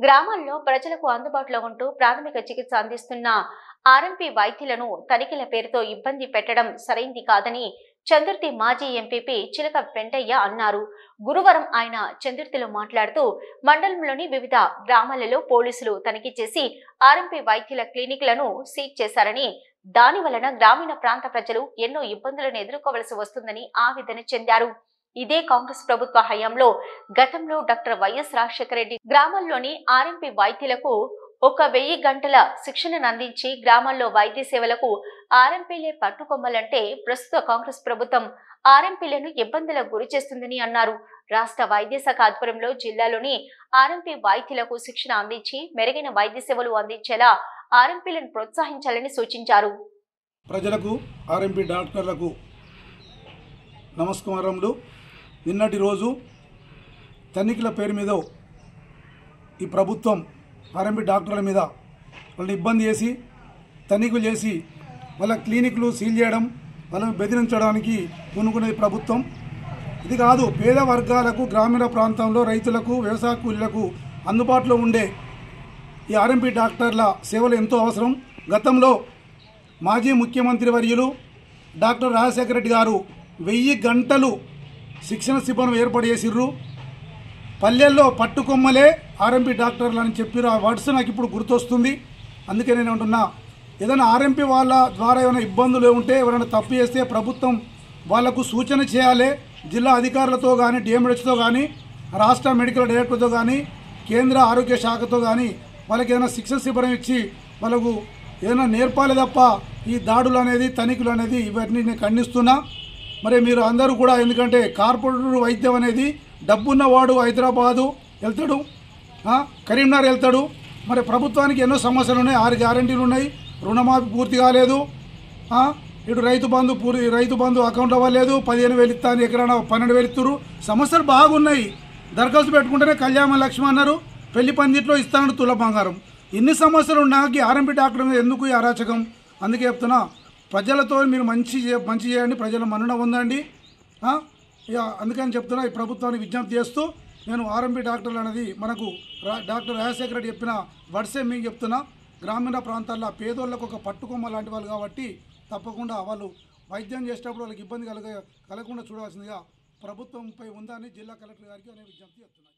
గ్రామాల్లో ప్రజలకు అందుబాటులో ఉంటూ ప్రాథమిక చికిత్స అందిస్తున్న ఆర్ఎంపీ వైద్యులను తనిఖీల పేరుతో ఇబ్బంది పెట్టడం సరైంది కాదని చందుర్తి మాజీ ఎంపీపీ చిలక వెంటయ్య అన్నారు. గురువారం ఆయన చందుర్తిలో మాట్లాడుతూ మండలంలోని వివిధ గ్రామాలలో పోలీసులు తనిఖీ చేసి ఆర్ఎంపీ వైద్యుల క్లినిక్లను సీజ్ చేశారని, దాని వలన గ్రామీణ ప్రాంత ప్రజలు ఎన్నో ఇబ్బందులను ఎదుర్కోవలసి వస్తుందని ఆవేదన చెందారు. ఇదే కాంగ్రెస్ ప్రభుత్వ హయాంలో గతంలో డాక్టర్ వైఎస్ రాజశేఖర రెడ్డి గ్రామాల్లోని ఆర్ఎంపీ వైద్యులకు 1000 గంటల శిక్షణను అందించి గ్రామాల్లో వైద్య సేవలకు ఆర్ఎంపీలే పట్టుకొమ్మలంటే ప్రస్తుత కాంగ్రెస్ ప్రభుత్వం ఆర్ఎంపీలను ఇబ్బందులకు గురి చేస్తుందని అన్నారు. రాష్ట్ర వైద్య శాఖ ఆధ్వర్యంలో జిల్లాలోని ఆర్ఎంపీ వైద్యులకు శిక్షణ అందించి మెరుగైన వైద్య సేవలు అందించేలా ఆర్ఎంపీలను ప్రోత్సహించాలని సూచించారు. ప్రజలకు ఆర్ఎంపీ డాక్టర్లకు నమస్కారములు. నిన్నటి రోజు తనిఖీల పేరు మీద ఈ ప్రభుత్వం ఆర్ఎంపీ డాక్టర్ల మీద వాళ్ళని ఇబ్బంది చేసి తనిఖీలు చేసి వాళ్ళ క్లినిక్లు సీల్ చేయడం, వాళ్ళని బెదిరించడానికి పూనుకునేది ప్రభుత్వం. ఇది కాదు, పేద వర్గాలకు గ్రామీణ ప్రాంతంలో రైతులకు వ్యవసాయ కూలీలకు అందుబాటులో ఉండే ఈ ఆర్ఎంపీ డాక్టర్ల సేవలు ఎంతో అవసరం. గతంలో మాజీ ముఖ్యమంత్రి వర్యులు డాక్టర్ రాజశేఖర రెడ్డి గారు 1000 గంటలు శిక్షణ శిబిరం ఏర్పాటు చేసిర్రు. పల్లెల్లో పట్టుకొమ్మలే ఆర్ఎంపీ డాక్టర్లు అని చెప్పిర్రు. ఆ వర్డ్స్ నాకు ఇప్పుడు గుర్తొస్తుంది. అందుకే నేను అంటున్నా, ఏదైనా ఆర్ఎంపీ వాళ్ళ ద్వారా ఏమైనా ఇబ్బందులు ఉంటే, ఎవరైనా తప్పు చేస్తే ప్రభుత్వం వాళ్లకు సూచన చేయాలి. జిల్లా అధికారులతో కానీ, డిఎంహెచ్తో కానీ, రాష్ట్ర మెడికల్ డైరెక్టర్తో కానీ, కేంద్ర ఆరోగ్య శాఖతో కానీ వాళ్ళకి ఏదైనా శిక్షణ శిబిరం ఇచ్చి వాళ్ళకు ఏదైనా నేర్పాలి తప్ప ఈ దాడులు అనేది, తనిఖీలు అనేది ఇవన్నీ నేను ఖండిస్తున్నా. మరి మీరు అందరూ కూడా, ఎందుకంటే కార్పొరేటర్ వైద్యం అనేది డబ్బున్నవాడు హైదరాబాదు వెళ్తాడు, కరీంనగర్ వెళ్తాడు. మరి ప్రభుత్వానికి ఎన్నో సమస్యలు ఉన్నాయి, 6 గ్యారెంటీలు ఉన్నాయి, రుణమాఫీ పూర్తి కాలేదు, ఇటు రైతు బంధు అకౌంట్ అవ్వలేదు, 15,000 ఇస్తాను, ఎకరాన 12,000 ఇస్తారు. సమస్యలు బాగున్నాయి. దరఖాస్తు పెట్టుకుంటేనే కళ్యాణ లక్ష్మి అన్నారు, పెళ్లి పందిట్లో ఇస్తాను తుల బంగారం. ఇన్ని సమస్యలు ఉన్నాక ఆర్ఎంపీ డాక్టర్ మీద ఎందుకు ఈ అరాచకం? అందుకే చెప్తున్నా, ప్రజలతో మీరు మంచి చేయండి, ప్రజల మన్నన పొందండి. అందుకని చెప్తున్నా, ఈ ప్రభుత్వాన్ని విజ్ఞప్తి చేస్తూ నేను ఆర్ఎంపీ డాక్టర్లు అనేది మనకు డాక్టర్ రాజశేఖర రెడ్డి చెప్పిన వర్డ్సే మీకు చెప్తున్నా. గ్రామీణ ప్రాంతాల్లో పేదోళ్ళకు ఒక పట్టుకొమ్మ లాంటి వాళ్ళు కాబట్టి తప్పకుండా వాళ్ళు వైద్యం చేసేటప్పుడు వాళ్ళకి ఇబ్బంది కలగకుండా చూడాల్సిందిగా ప్రభుత్వంపై ఉందని జిల్లా కలెక్టర్ గారికి నేను విజ్ఞప్తి చేస్తున్నాను.